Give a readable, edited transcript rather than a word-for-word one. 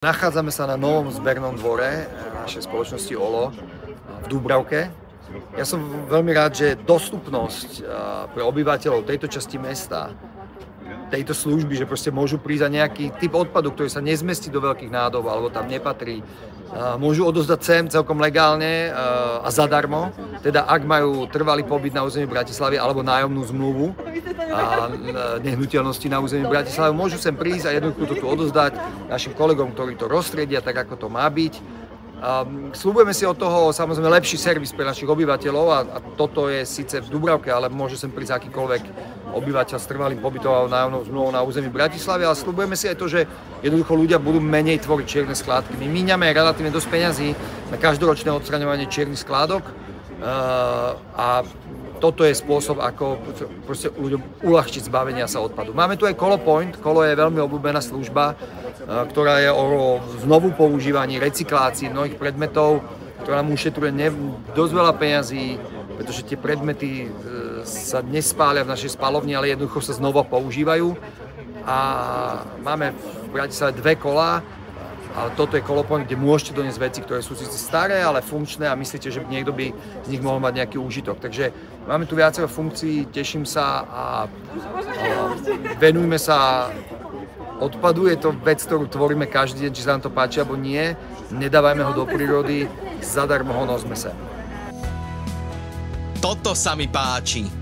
Nachádzame sa na novom zbernom dvore našej spoločnosti OLO v Dúbravke. Ja som veľmi rád, že dostupnosť pre obyvateľov tejto časti mesta, tejto služby, že proste môžu prísť za nejaký typ odpadu, ktorý sa nezmestí do veľkých nádob alebo tam nepatrí, môžu odozdať sem celkom legálne a zadarmo. Teda ak majú trvalý pobyt na území Bratislavy alebo nájomnú zmluvu a nehnuteľnosti na území Bratislavy, môžu sem prísť a jednoducho to tu odozdať našim kolegom, ktorí to rozstriedia tak, ako to má byť. Sľubujeme si od toho samozrejme lepší servis pre našich obyvateľov a toto je síce v Dúbravke, ale môže sem prísť akýkoľvek obyvateľ s trvalým pobytom a nájomnou zmluvou na území Bratislavy, ale sľubujeme si aj to, že jednoducho ľudia budú menej tvoriť čierne skládky. My míňame relatívne dosť peňazí na každoročné odstraňovanie čiernych skládok a toto je spôsob, ako ľuďom uľahčiť zbavenia sa odpadu. Máme tu aj Kolo-Point. Kolo je veľmi obľúbená služba, ktorá je o znovu používaní, recyklácii mnohých predmetov, ktorá nám ušetruje dosť veľa peňazí, pretože tie predmety sa nespália v našej spalovni, ale jednoducho sa znova používajú. A máme v Bratislave 2 kolá, ale toto je Kolo-Point, kde môžete doniesť veci, ktoré sú síce staré, ale funkčné a myslíte, že niekto by z nich mohol mať nejaký úžitok. Takže máme tu viacero funkcií, teším sa a venujme sa odpadu. Je to vec, ktorú tvoríme každý deň, či sa nám to páči alebo nie. Nedávajme ho do prírody, zadarmo ho nosme sem. Toto sa mi páči.